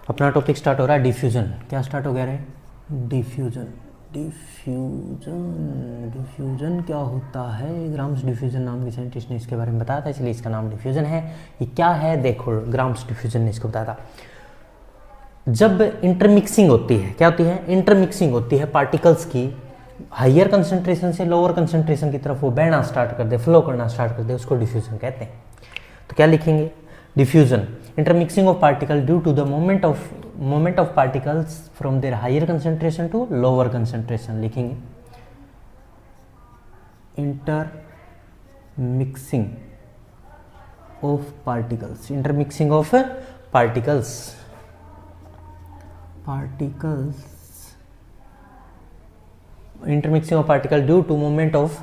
अपना topic start हो रहा है डिफ्यूजन। क्या स्टार्ट हो गया रे? डिफ्यूजन। डिफ्यूजन डिफ्यूजन क्या होता है? ग्राम्स डिफ्यूजन नाम के साइंटिस्ट ने इसके बारे में बताया था, इसलिए इसका नाम डिफ्यूजन है। ये क्या है देखो, ग्राम्स डिफ्यूजन ने इसको बताया था। जब इंटरमिक्सिंग होती है, क्या होती है? इंटरमिक्सिंग होती है पार्टिकल्स की, हाइयर कंसंट्रेशन से लोअर कंसंट्रेशन की तरफ वो बहना स्टार्ट कर दे, फ्लो करना स्टार्ट कर दे, उसको डिफ्यूजन कहते हैं। तो क्या लिखेंगे? Diffusion, intermixing of particle due to the moment of particles from their higher concentration to lower concentration. लिखेंगे intermixing of particles, intermixing of particles, intermixing of particle due to movement of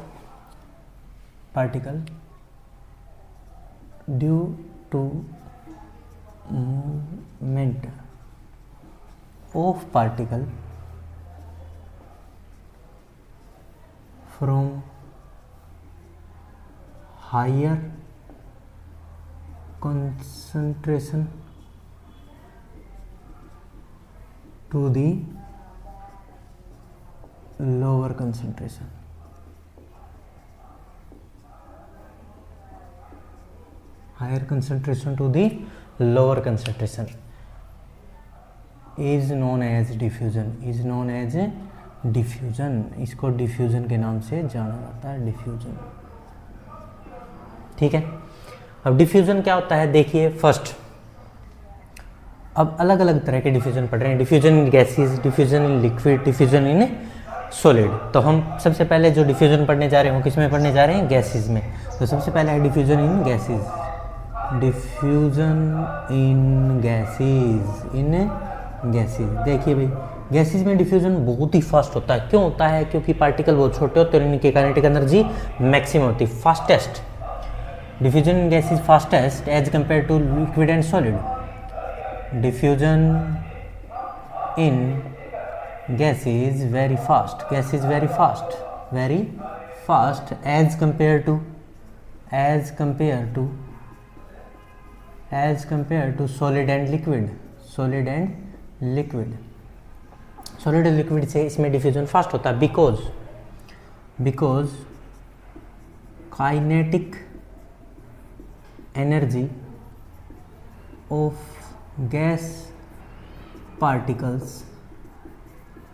particle due to movement of particle from higher concentration to the lower concentration. Higher concentration to the lower concentration is known as diffusion. Is known as diffusion. इसको diffusion के नाम से जाना जाता है, diffusion। ठीक है। अब diffusion क्या होता है देखिए। फर्स्ट, अब अलग अलग तरह के डिफ्यूजन पढ़ रहे हैं। Diffusion in gases, diffusion in liquid, diffusion in solid. तो हम सबसे पहले जो डिफ्यूजन पढ़ने जा रहे हैं वो किस में पढ़ने जा रहे हैं? गैसेस में। तो सबसे पहले है diffusion in gases. Diffusion in gases, in gases. देखिए भाई, गैसेस में डिफ्यूजन बहुत ही फास्ट होता है। क्यों होता है? क्योंकि पार्टिकल बहुत छोटे होते हैं और इनकी काइनेटिक एनर्जी मैक्सिमम होती है। Fastest diffusion in gases, fastest as compare to liquid and solid. Diffusion in gas is very fast. Gas is very fast, very fast as compared to solid and liquid. Solid and liquid से इसमें diffusion fast होता है because kinetic energy of gas particles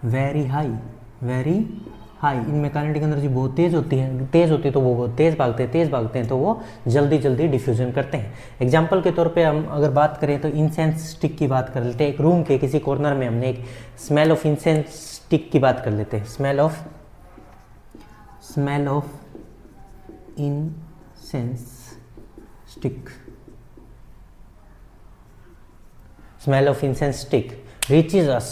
very high. इनमें kinetic energy बहुत तेज़ होती है तो वो बहुत तेज़ भागते हैं तो वो जल्दी डिफ्यूजन करते हैं। एग्जाम्पल के तौर पे हम अगर बात करें तो इंसेंस स्टिक की बात कर लेते हैं। एक रूम के किसी कॉर्नर में हमने एक स्मेल ऑफ इंसेंस स्टिक की बात कर लेते हैं। Smell of incense stick. Smell of incense stick reaches us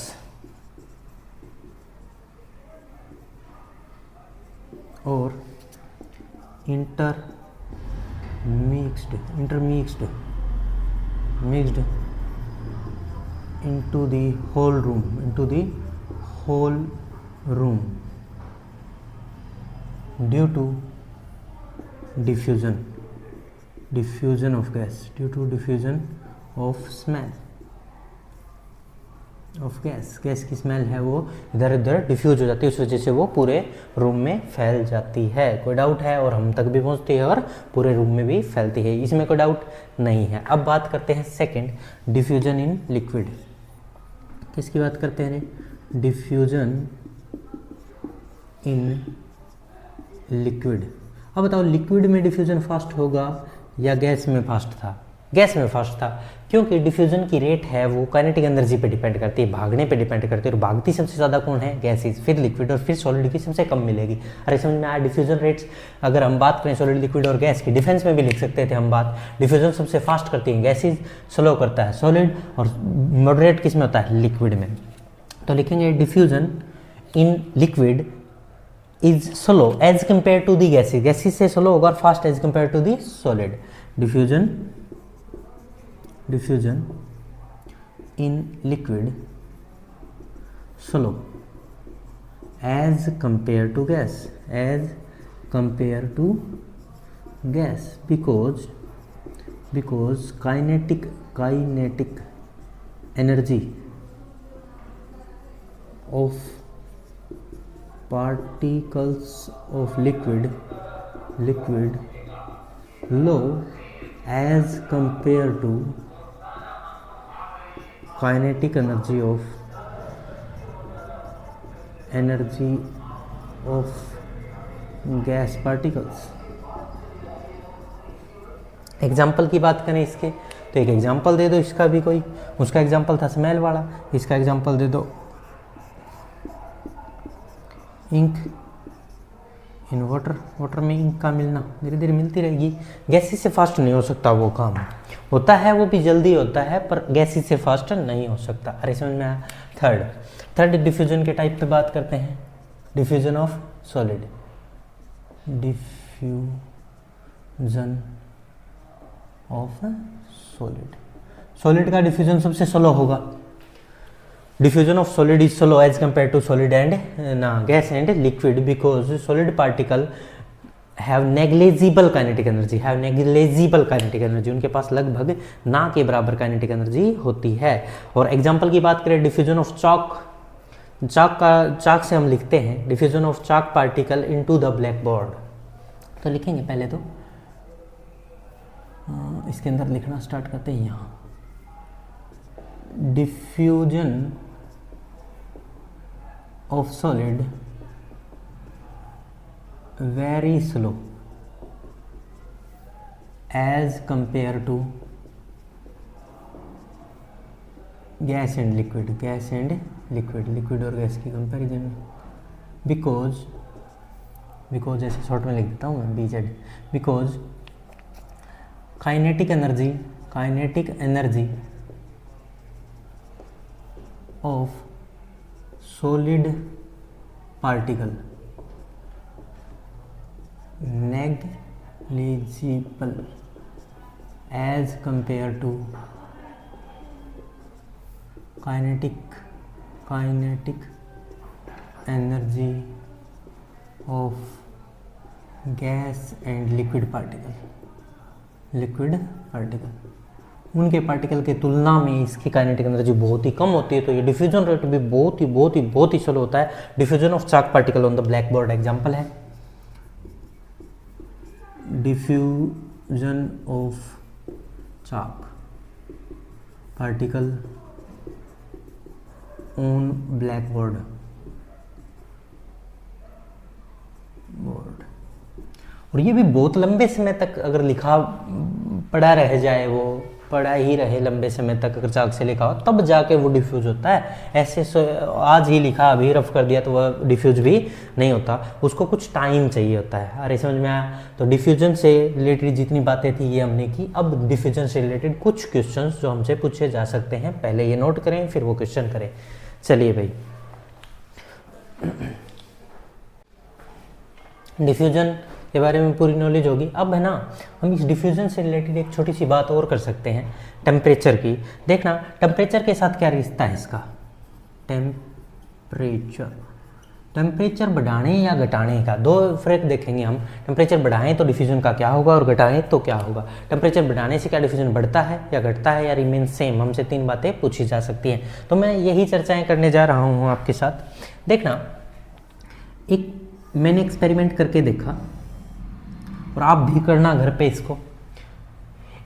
or intermixed into the whole room due to diffusion of gas, due to diffusion of smell of gas की smell है वो इधर उधर डिफ्यूज हो जाती है, उस वजह से वो पूरे रूम में फैल जाती है। कोई डाउट है? और हम तक भी पहुंचती है और पूरे रूम में भी फैलती है, इसमें कोई डाउट नहीं है। अब बात करते हैं सेकंड, डिफ्यूजन इन लिक्विड। किसकी बात करते हैं? Diffusion in liquid. अब बताओ, लिक्विड में डिफ्यूजन फास्ट होगा या गैस में फास्ट था? गैस में फास्ट था, क्योंकि डिफ्यूजन की रेट है वो काइनेटिक एनर्जी पे डिपेंड करती है, भागने पे डिपेंड करती है। और भागती सबसे ज़्यादा कौन है? गैसेस, फिर लिक्विड और फिर सॉलिड की सबसे कम मिलेगी। अरे समझ में आया? डिफ्यूजन रेट्स अगर हम बात करें सॉलिड, लिक्विड और गैस की, डिफेंस में भी लिख सकते थे हम बात। डिफ्यूजन सबसे फास्ट करती है गैसेस, स्लो करता है सॉलिड, और मॉडरेट किस में होता है? लिक्विड में। तो लिखेंगे diffusion in liquid is slow as compare to the gases. Gases से स्लो होगा और fast as compare to the solid. Diffusion in liquid slow as compared to gas because kinetic energy of particles of liquid low as compared to kinetic energy of gas particles। Example की बात करें इसके तो एक example दे दो इसका भी कोई, उसका एग्जाम्पल था स्मेल वाला, इसका एग्जाम्पल दे दो इंक इन वाटर। वाटर में इंक का मिलना धीरे धीरे मिलती रहेगी। गैसेस से फास्ट नहीं हो सकता वो काम, होता है वो भी जल्दी होता है पर गैसेस से फास्ट नहीं हो सकता। अरे समझ में आया। थर्ड डिफ्यूजन के टाइप पे बात करते हैं। Diffusion of solid, diffusion of solid का डिफ्यूजन सबसे स्लो होगा। Diffusion of solid is slow as compare to solid and gas and liquid because solid particle have negligible kinetic energy, उनके पास लगभग ना के बराबर काइनेटिक एनर्जी होती है। और एग्जांपल की बात करें डिफ्यूजन ऑफ चाक से हम लिखते हैं diffusion of chalk particle into the black board. तो लिखेंगे पहले तो इसके अंदर लिखना स्टार्ट करते हैं। यहाँ diffusion of solid very slow as compare to gas and liquid liquid और गैस की कंपैरिजन बिकॉज ऐसे शॉर्ट में लिख देता हूँ मैं BZ because kinetic energy of solid particle negligible as compared to kinetic energy of gas and liquid particle। उनके particle के तुलना में इसकी काइनेटिक एनर्जी बहुत ही कम होती है, तो ये डिफ्यूजन रेट भी बहुत ही स्लो होता है। Diffusion of chalk particle on the black board example है diffusion of chalk particle on black board. और ये भी बहुत लंबे समय तक अगर लिखा पड़ा रह जाए, वो पड़ा ही रहे लंबे समय तक अगर चाक से लिखा हो तब जाके वो डिफ्यूज होता है। ऐसे आज ही लिखा अभी रफ कर दिया तो वह डिफ्यूज भी नहीं होता, उसको कुछ टाइम चाहिए होता है। अरे समझ में आया। तो डिफ्यूजन से रिलेटेड जितनी बातें थी ये हमने की। अब डिफ्यूजन से रिलेटेड कुछ क्वेश्चंस जो हमसे पूछे जा सकते हैं, पहले ये नोट करें फिर वो क्वेश्चन करें। चलिए भाई, डिफ्यूजन के बारे में पूरी नॉलेज होगी। अब है ना, हम इस डिफ्यूजन से रिलेटेड एक छोटी सी बात और कर सकते हैं, टेम्परेचर की। देखना टेम्परेचर के साथ क्या रिश्ता है इसका। टेम्परेचर बढ़ाने या घटाने का दो फर्क देखेंगे हम। टेम्परेचर बढ़ाएं तो डिफ्यूजन का क्या होगा और घटाएं तो क्या होगा। टेम्परेचर बढ़ाने से क्या डिफ्यूजन बढ़ता है या घटता है या रिमेन सेम, हमसे तीन बातें पूछी जा सकती हैं। तो मैं यही चर्चाएं करने जा रहा हूँ आपके साथ। देखना, एक मैंने एक्सपेरिमेंट करके देखा और आप भी करना घर पे इसको।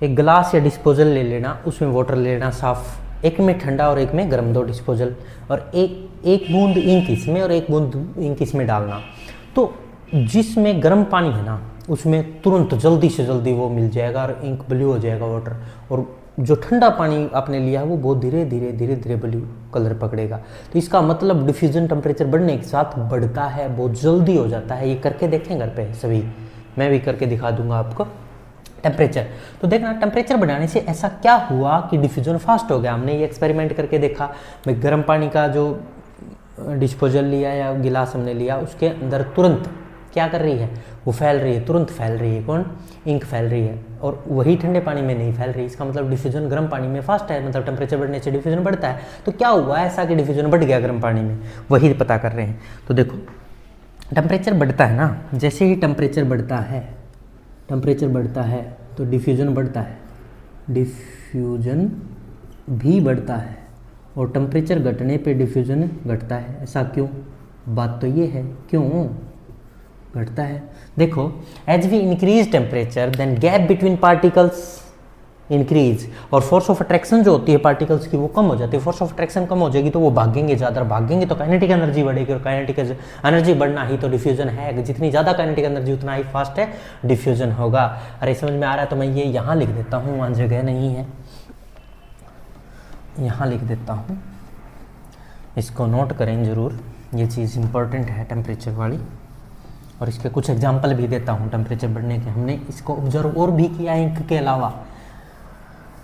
एक गिलास या डिस्पोजल ले लेना, उसमें वाटर ले लेना साफ, एक में ठंडा और एक में गर्म, दो डिस्पोजल, और एक बूंद इंक इसमें और एक बूंद इंक इसमें डालना। तो जिसमें गर्म पानी है ना उसमें तुरंत जल्दी से जल्दी वो मिल जाएगा और इंक ब्लू हो जाएगा वाटर, और जो ठंडा पानी आपने लिया है वो बहुत धीरे धीरे ब्लू कलर पकड़ेगा। तो इसका मतलब डिफ्यूजन टेम्परेचर बढ़ने के साथ बढ़ता है, बहुत जल्दी हो जाता है। ये करके देखें घर पे सभी, मैं भी करके दिखा दूंगा आपको। टेम्परेचर तो देखना, टेम्परेचर बढ़ाने से ऐसा क्या हुआ कि डिफ्यूजन फास्ट हो गया। हमने ये एक्सपेरिमेंट करके देखा। भाई गर्म पानी का जो डिस्पोजल लिया या गिलास हमने लिया, उसके अंदर तुरंत क्या कर रही है, वो फैल रही है, तुरंत फैल रही है। कौन? इंक फैल रही है, और वही ठंडे पानी में नहीं फैल रही। इसका मतलब डिफ्यूजन गर्म पानी में फास्ट है, मतलब टेम्परेचर बढ़ने से डिफ्यूजन बढ़ता है। तो क्या हुआ ऐसा कि डिफ्यूजन बढ़ गया गर्म पानी में, वही पता कर रहे हैं। तो देखो, टेम्परेचर बढ़ता है ना, जैसे ही टेम्परेचर बढ़ता है तो डिफ्यूजन बढ़ता है, डिफ्यूजन भी बढ़ता है। और टेम्परेचर घटने पे डिफ्यूजन घटता है। ऐसा क्यों? बात तो ये है क्यों घटता है। देखो, as we increase temperature then gap between particles increase, और फोर्स ऑफ अट्रैक्शन जो होती है पार्टिकल्स की वो कम हो जाती है। फोर्स ऑफ अट्रैक्शन कम हो जाएगी तो वो भागेंगे ज़्यादा, भागेंगे तो काइनेटिक एनर्जी बढ़ेगी, और काइनेटिक एनर्जी बढ़ना ही तो डिफ्यूजन है। जितनी ज़्यादा काइनेटिक एनर्जी उतना ही फास्ट है डिफ्यूजन होगा। अरे समझ में आ रहा है? तो मैं ये यहाँ लिख देता हूँ, वहाँ जगह नहीं है, यहाँ लिख देता हूँ, इसको नोट करें ज़रूर, ये चीज़ इंपॉर्टेंट है टेम्परेचर वाली। और इसके कुछ एग्जाम्पल भी देता हूँ टेम्परेचर बढ़ने के। हमने इसको ऑब्जर्व और भी किया है इंक के अलावा,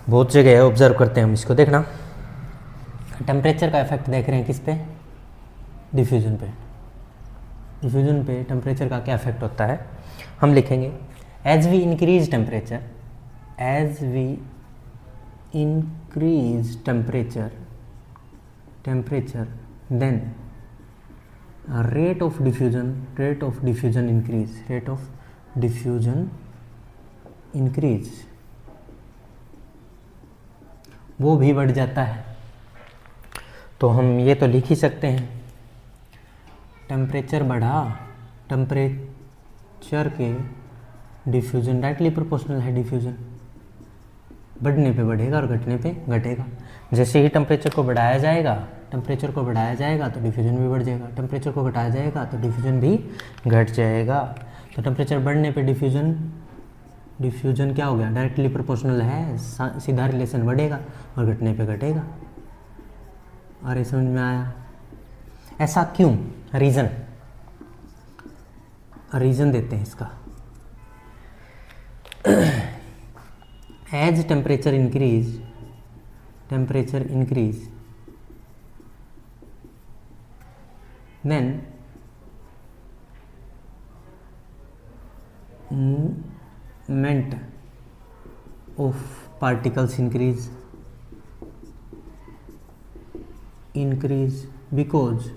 बहुत जगह है, ऑब्जर्व करते हैं हम इसको। देखना, टेम्परेचर का इफेक्ट देख रहे हैं किस पे? डिफ्यूजन पे। डिफ्यूजन पे टेम्परेचर का क्या इफेक्ट होता है? हम लिखेंगे as we increase temperature, as we increase temperature then rate of diffusion increase, rate of diffusion increase, वो भी बढ़ जाता है। तो हम ये तो लिख ही सकते हैं, टेम्परेचर बढ़ा, टेम्परेचर के डिफ्यूजन डायरेक्टली प्रोपोर्शनल है। डिफ्यूजन बढ़ने पे बढ़ेगा और घटने पे घटेगा। जैसे ही टेम्परेचर को बढ़ाया जाएगा तो डिफ्यूजन भी बढ़ जाएगा, टेम्परेचर को घटाया जाएगा तो डिफ्यूजन भी घट जाएगा। तो टेम्परेचर बढ़ने पे डिफ्यूजन क्या हो गया? डायरेक्टली प्रोपोर्शनल है, सीधा रिलेशन बढ़ेगा, और घटने पे घटेगा। अरे समझ में आया? ऐसा क्यों? रीज़न देते हैं इसका। As temperature increase then movement of particles increase because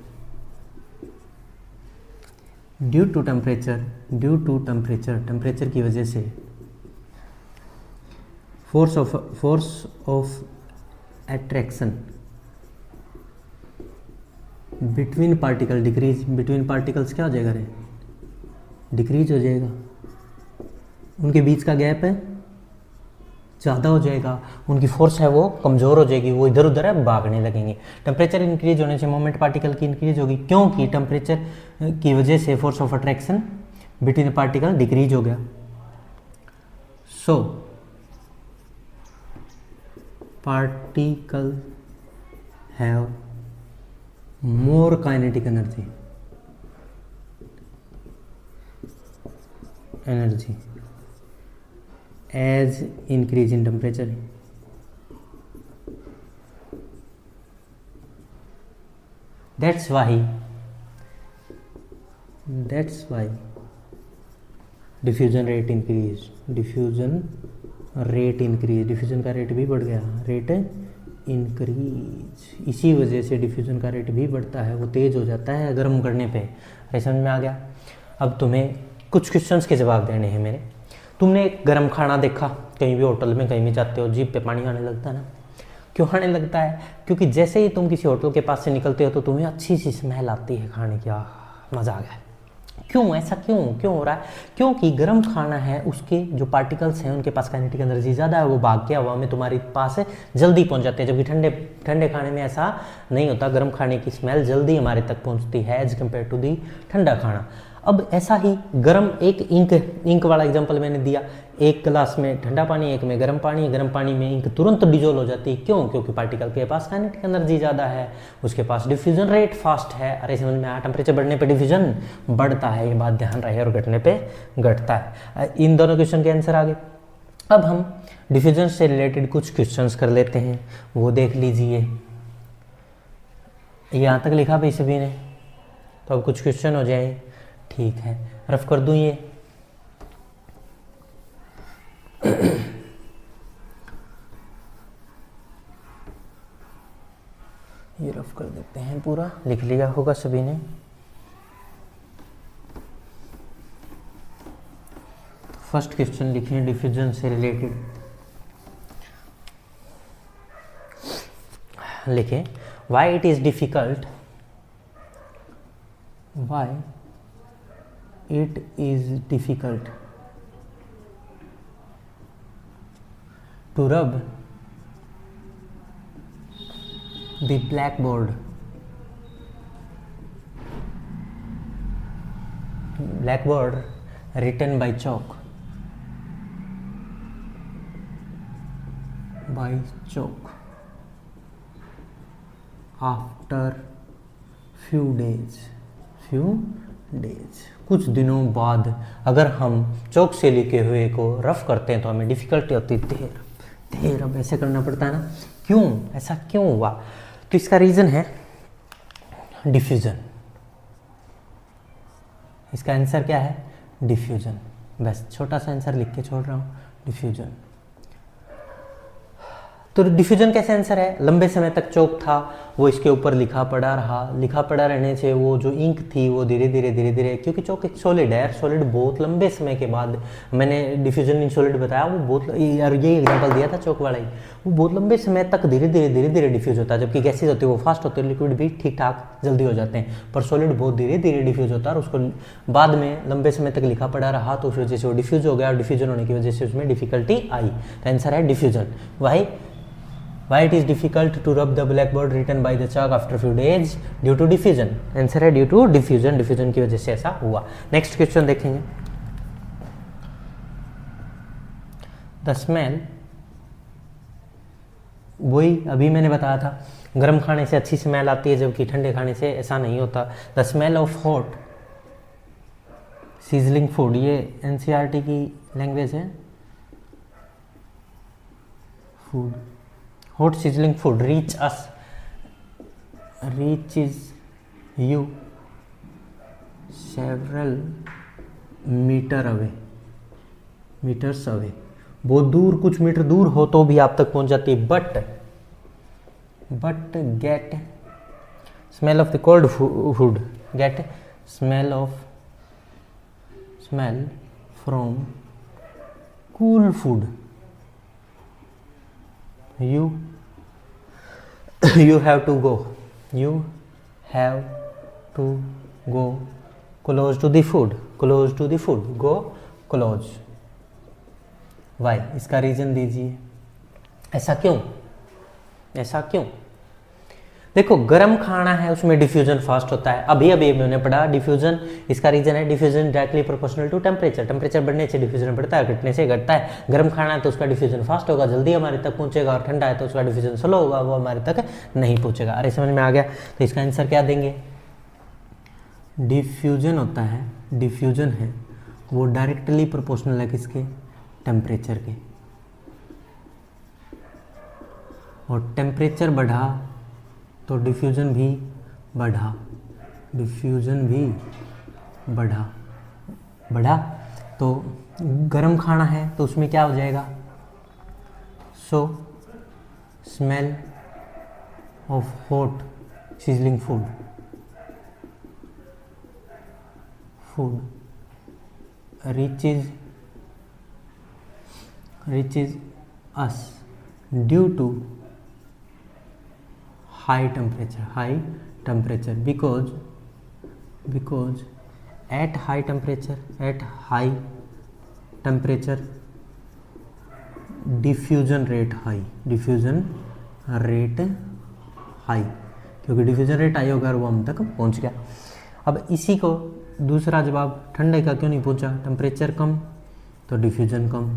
due to temperature की वजह से force of attraction between particle decrease, between particles क्या हो जाएगा रे? डिक्रीज हो जाएगा। उनके बीच का गैप है ज़्यादा हो जाएगा, उनकी फोर्स है वो कमज़ोर हो जाएगी, वो इधर उधर है भागने लगेंगे। टेम्परेचर इंक्रीज होने से मोमेंट पार्टिकल की इंक्रीज होगी, क्योंकि टेम्परेचर की वजह से force of attraction between particle decrease हो गया। So particle have more kinetic energy as increase in temperature. That's why diffusion rate increase, diffusion का रेट भी बढ़ गया, रेट इंक्रीज। इसी वजह से डिफ्यूज़न का रेट भी बढ़ता है, वो तेज़ हो जाता है गर्म करने पे। अरे समझ में आ गया? अब तुम्हें कुछ क्वेश्चंस के जवाब देने हैं मेरे। तुमने एक गर्म खाना देखा, कहीं भी होटल में कहीं भी जाते हो, जीभ पे पानी आने लगता है ना? क्यों आने लगता है? क्योंकि जैसे ही तुम किसी होटल के पास से निकलते हो तो तुम्हें अच्छी सी स्मेल आती है खाने की, मज़ा आ गया। क्यों? ऐसा क्यों हो रहा है? क्योंकि गर्म खाना है, उसके जो पार्टिकल्स हैं उनके पास काइनेटिक एनर्जी ज़्यादा है, वो भाग के हवा में तुम्हारे पास जल्दी पहुंच जाते हैं। जबकि ठंडे खाने में ऐसा नहीं होता, गर्म खाने की स्मेल जल्दी हमारे तक पहुंचती है एज कम्पेयर टू दी ठंडा खाना। अब ऐसा ही गर्म, एक इंक वाला एग्जांपल मैंने दिया, एक गिलास में ठंडा पानी, एक में गर्म पानी में इंक तुरंत डिजोल्व हो जाती है। क्यों? क्योंकि पार्टिकल के पास काइनेटिक एनर्जी ज़्यादा है, उसके पास डिफ्यूजन रेट फास्ट है। अरे समझ में आया? टेम्परेचर बढ़ने पे डिफ्यूजन बढ़ता है, ये बात ध्यान रहे, और घटने पे घटता है। इन दोनों क्वेश्चन के आंसर आ गए। अब हम डिफ्यूजन से रिलेटेड कुछ क्वेश्चंस कर लेते हैं, वो देख लीजिए। यहाँ तक लिखा भाई सभी ने? तो अब कुछ क्वेश्चन हो जाए, ठीक है, रफ कर दूं ये। ये रफ कर देते हैं, पूरा लिख लिया होगा सभी ने। फर्स्ट क्वेश्चन लिखिए डिफ्यूजन से रिलेटेड। लिखें why it is difficult, why it is difficult to rub the blackboard written by chalk, after few days, कुछ दिनों बाद अगर हम चौक से लिखे हुए को रफ करते हैं तो हमें डिफ़िकल्टी होती है देर। अब ऐसे करना पड़ता है ना, क्यों ऐसा क्यों हुआ? तो इसका रीज़न है डिफ्यूज़न। इसका आंसर क्या है? डिफ्यूज़न। बस छोटा सा आंसर लिख के छोड़ रहा हूँ, डिफ्यूज़न। तो डिफ्यूजन कैसे आंसर है? लंबे समय तक चौक था, वो इसके ऊपर लिखा पड़ा रहने से वो जो इंक थी वो धीरे धीरे, क्योंकि चौक एक सॉलिड है, सॉलिड बहुत लंबे समय के बाद, मैंने डिफ्यूजन इन सॉलिड बताया, वो बहुत यार ये एग्जांपल दिया था चौक वाला ही, वो बहुत लंबे समय तक धीरे धीरे डिफ्यूज होता है। जबकि गैसेज होती है वो फास्ट होते हैं, लिक्विड भी ठीक ठाक जल्दी हो जाते हैं, पर सॉलिड बहुत धीरे धीरे डिफ्यूज होता है और उसको बाद में लंबे समय तक लिखा पड़ा रहा तो उस वजह से वो डिफ्यूज हो गया और डिफ्यूजन होने की वजह से उसमें डिफिकल्टी आई। तो आंसर है diffusion. Why it is difficult to rub the blackboard written by the chalk after few days? Due to diffusion। Answer है ड्यू टू डिफ्यूजन, डिफ्यूजन की वजह से ऐसा हुआ। नेक्स्ट क्वेश्चन देखेंगे। द स्मेल, वही अभी मैंने बताया था, गर्म खाने से अच्छी स्मेल आती है जबकि ठंडे खाने से ऐसा नहीं होता। The smell of hot sizzling food, ये एनसीईआरटी की लैंग्वेज है। Food, hot sizzling food reaches you several meters away, बहुत दूर, कुछ मीटर दूर हो तो भी आप तक पहुंच जाती है। But get smell of the cold food, get smell from cool food. You have to go close to the food, go close। Why? इसका रीजन दीजिए, ऐसा क्यों? देखो, गर्म खाना है उसमें डिफ्यूजन फास्ट होता है, अभी मैंने पढ़ा डिफ्यूजन। इसका रीजन है diffusion directly proportional to temperature बढ़ने से डिफ्यूजन बढ़ता है, घटने से घटता है। गर्म खाना है तो उसका डिफ्यूजन फास्ट होगा, जल्दी हमारे तक पहुंचेगा, और ठंडा है तो उसका डिफ्यूजन स्लो होगा, वो हमारे तक नहीं पहुंचेगा। अरे समझ में आ गया? तो इसका आंसर क्या देंगे? डिफ्यूजन होता है, डिफ्यूजन है वो डायरेक्टली प्रोपोर्शनल है किसके? टेम्परेचर के, और टेम्परेचर बढ़ा तो डिफ्यूजन भी बढ़ा। तो गरम खाना है तो उसमें क्या हो जाएगा? So smell of hot sizzling food reaches us due to high temperature because at high temperature diffusion rate high, क्योंकि डिफ्यूजन रेट हाई होगा और वो हम तक पहुंच गया। अब इसी को दूसरा जवाब, ठंडे का क्यों नहीं पहुंचा? टेम्परेचर कम तो डिफ्यूजन कम,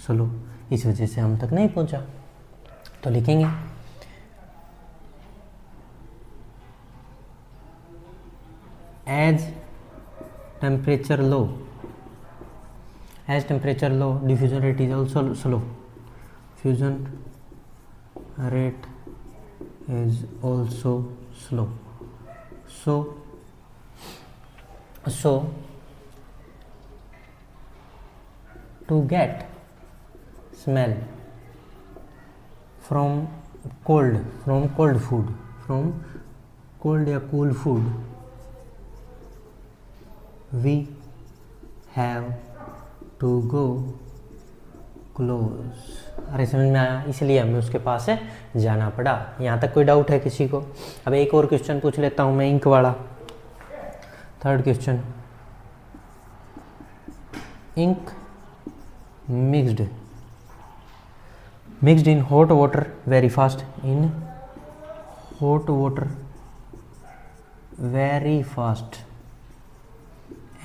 स्लो, इस वजह से हम तक नहीं पहुंचा। तो लिखेंगे as temperature low diffusion rate is also slow, fusion rate is also slow. So to get smell from cold food, from cold या cool food, we have to go close. अरे समझ में आया, इसलिए हमें उसके पास जाना पड़ा। यहाँ तक कोई डाउट है किसी को? अब एक और क्वेश्चन पूछ लेता हूँ मैं, इंक वाला। Third question, ink mixed in hot water very fast, in hot water very fast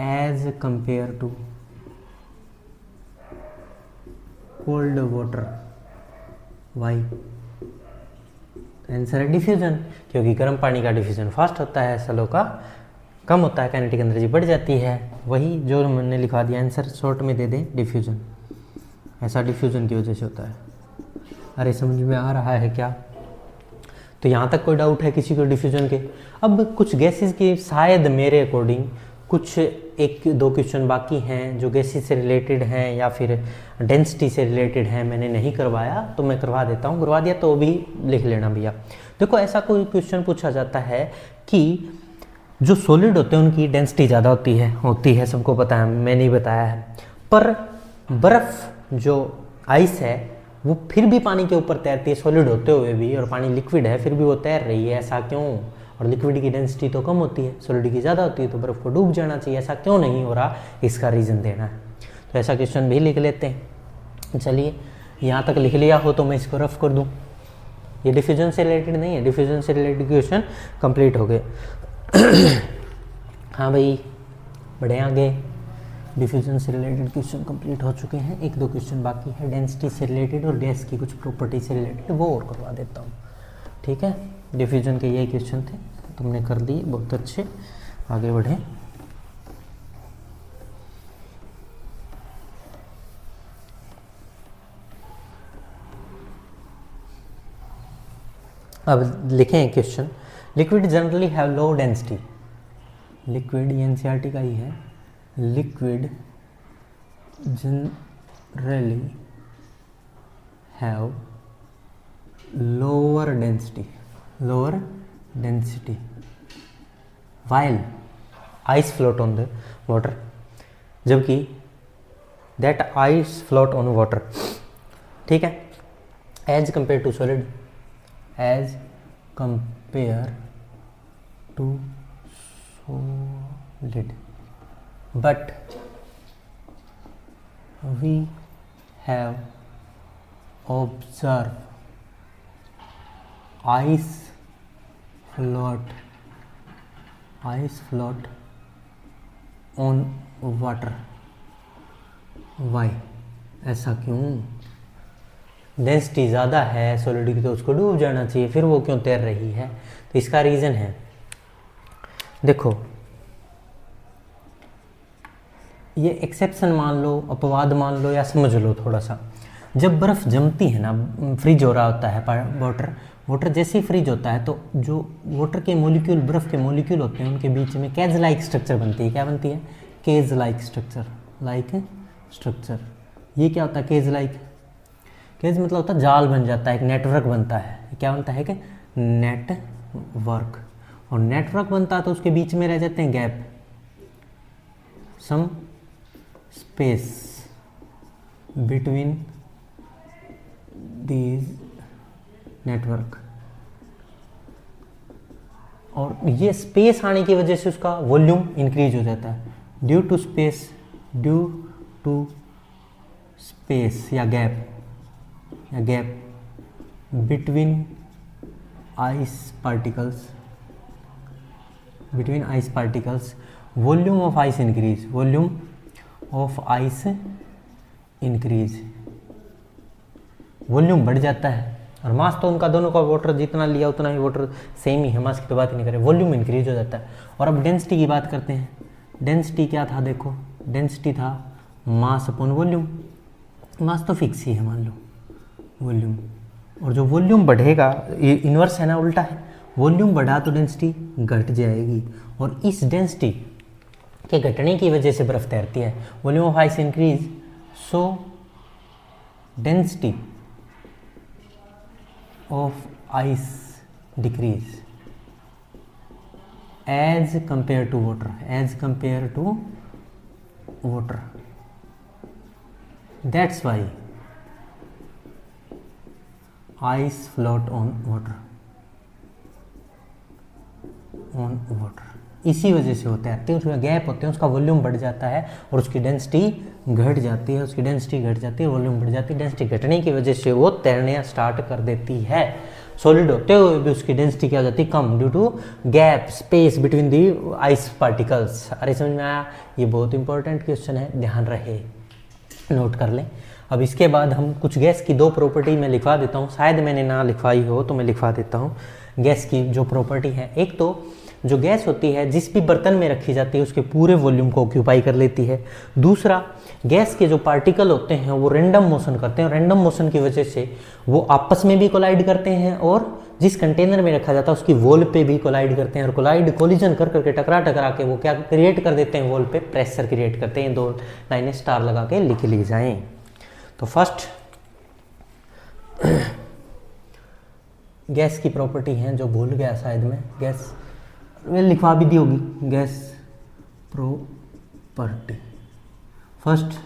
as compare to cold water, why? Answer है डिफ्यूजन, क्योंकि गर्म पानी का डिफ्यूजन फास्ट होता है, स्लो का कम होता है, काइनेटिक एनर्जी बढ़ जाती है। वही जो हमने लिखा दिया, आंसर शॉर्ट में दे दें डिफ्यूजन। ऐसा डिफ्यूजन की वजह से होता है। अरे समझ में आ रहा है क्या? तो यहाँ तक कोई डाउट है किसी को डिफ्यूजन के? अब कुछ गैसेस की शायद मेरे अकॉर्डिंग कुछ एक दो क्वेश्चन बाकी हैं जो गैसेस से रिलेटेड हैं या फिर डेंसिटी से रिलेटेड हैं, मैंने नहीं करवाया तो मैं करवा देता हूँ। करवा दिया तो भी लिख लेना भैया। देखो ऐसा कोई क्वेश्चन पूछा जाता है कि जो सॉलिड होते हैं उनकी डेंसिटी ज़्यादा होती है, सबको पता है, मैं नहीं बताया है। पर बर्फ़ जो आइस है वो फिर भी पानी के ऊपर तैरती है सॉलिड होते हुए भी, और पानी लिक्विड है फिर भी वो तैर रही है, ऐसा क्यों? और लिक्विड की डेंसिटी तो कम होती है, सॉलिड की ज़्यादा होती है, तो बर्फ़ को डूब जाना चाहिए, ऐसा क्यों नहीं हो रहा? इसका रीज़न देना है। तो ऐसा क्वेश्चन भी लिख लेते हैं। चलिए यहाँ तक लिख लिया हो तो मैं इसको रफ कर दूँ। ये डिफ्यूजन से रिलेटेड नहीं है, डिफ्यूजन से रिलेटेड क्वेश्चन कंप्लीट हो गए। हाँ भाई, बढ़े आगे। डिफ्यूजन से रिलेटेड क्वेश्चन कंप्लीट हो चुके हैं, एक दो क्वेश्चन बाकी है डेंसिटी से रिलेटेड और गैस की कुछ प्रॉपर्टी से रिलेटेड, वो और करवा देता हूँ। ठीक है, डिफ्यूजन के यही क्वेश्चन थे, तुमने कर दिए, बहुत अच्छे। आगे बढ़े। अब लिखें question, liquid generally have low density. Liquid NCERT का ही है, liquid generally have lower density while ice float on the water, जबकि that ice float on water, ठीक है, as compared to solid, as compare to solid, but we have observed ice float on water. Why? ऐसा क्यों? Density ज़्यादा है solid की तो उसको डूब जाना चाहिए, फिर वो क्यों तैर रही है? तो इसका रीज़न है, देखो ये एक्सेप्शन मान लो, अपवाद मान लो या समझ लो थोड़ा सा। जब बर्फ़ जमती है ना, फ्रीज हो रहा होता है वाटर जैसे ही फ्रीज होता है तो जो वाटर के मॉलिक्यूल, बर्फ़ के मॉलिक्यूल होते हैं, उनके बीच में केज लाइक स्ट्रक्चर बनती है। क्या बनती है? Cage like structure. ये क्या होता है? केज लाइक, केज मतलब होता है जाल बन जाता है, एक नेटवर्क बनता है। क्या बनता है? कि नेटवर्क। और नेटवर्क बनता है तो उसके बीच में रह जाते हैं gap, some space between these network. और ये स्पेस आने की वजह से उसका वॉल्यूम इंक्रीज हो जाता है, ड्यू टू स्पेस या gap between ice particles, volume of ice increase, volume बढ़ जाता है। और मास तो उनका दोनों का वाटर जितना लिया उतना ही वाटर सेम ही है, मास की तो बात ही नहीं करें, वॉल्यूम इंक्रीज हो जाता है। और अब डेंसिटी की बात करते हैं। डेंसिटी क्या था? देखो डेंसिटी था मास अपॉन वॉल्यूम। मास तो फिक्स ही है मान लो, वॉल्यूम, और जो वॉल्यूम बढ़ेगा, ये इन्वर्स है ना, उल्टा है, वॉल्यूम बढ़ा तो डेंसिटी घट जाएगी। और इस डेंसिटी के घटने की वजह से बर्फ़ तैरती है। Volume of ice increase, so density of ice decrease as compare to water. That's why ice float on water, on water. इसी वजह से होता है, उसमें गैप होते हैं, उसका वॉल्यूम बढ़ जाता है और उसकी डेंसिटी घट जाती है, उसकी डेंसिटी घट जाती है, वॉल्यूम बढ़ जाती है। डेंसिटी घटने की वजह से वो तैरना स्टार्ट कर देती है। सॉलिड होते हुए भी उसकी डेंसिटी क्या हो जाती है, कम, due to gap space between the ice particles. अरे समझ में आया? ये बहुत इंपॉर्टेंट क्वेश्चन है, ध्यान रहे, नोट कर लें। अब इसके बाद हम कुछ गैस की दो प्रॉपर्टी मैं लिखवा देता हूँ, शायद मैंने ना लिखवाई हो तो मैं लिखवा देता हूँ। गैस की जो प्रॉपर्टी है, एक तो जो गैस होती है जिस भी बर्तन में रखी जाती है उसके पूरे वॉल्यूम को ऑक्यूपाई कर लेती है। दूसरा, गैस के जो पार्टिकल होते हैं वो रैंडम मोशन करते हैं, रैंडम मोशन की वजह से वो आपस में भी कोलाइड करते हैं और जिस कंटेनर में रखा जाता है उसकी वॉल पे भी कोलाइड करते हैं, और कोलिजन कर करके टकरा के वो क्या क्रिएट कर देते हैं, वॉल पे प्रेशर क्रिएट करते हैं। दो लाइनें स्टार लगा के लिख ली जाएं। तो फर्स्ट गैस की प्रॉपर्टी है, जो भूल गया शायद मैं, गैस मैं लिखवा भी दी होगी, gas property. First,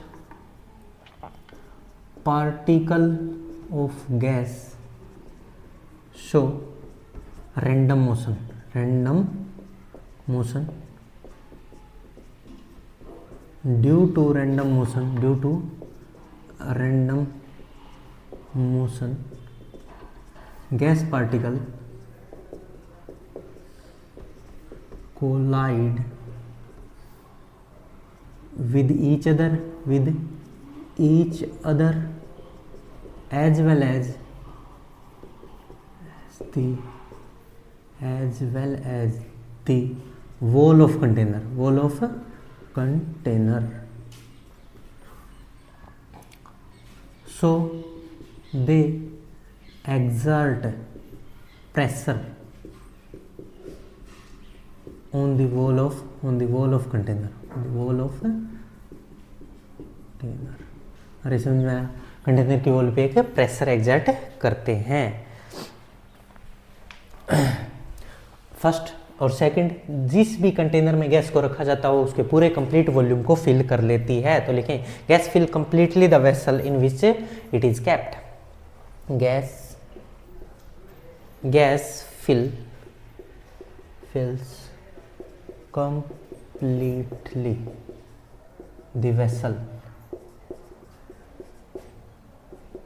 particle of gas show random motion, random motion due to random motion, due to random motion gas particle collide with each other as well as the wall of container, so they exert pressure on the wall of container, अरे समझ में आया? Container की wall पे एक pressure exert करते हैं। First और सेकंड, जिस भी कंटेनर में गैस को रखा जाता हो उसके पूरे कंप्लीट वॉल्यूम को फिल कर लेती है। तो लिखें, gas fill completely the vessel in which it is kept. Gas fills completely the vessel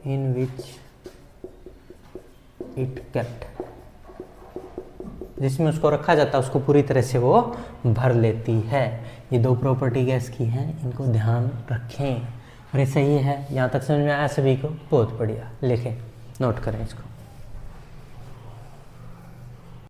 in which it kept, जिसमें उसको रखा जाता है उसको पूरी तरह से वो भर लेती है। ये दो प्रॉपर्टी गैस की हैं, इनको ध्यान रखें। और ये सही है, यहाँ तक समझ में आया सभी को? बहुत बढ़िया, लिखें, नोट करें इसको।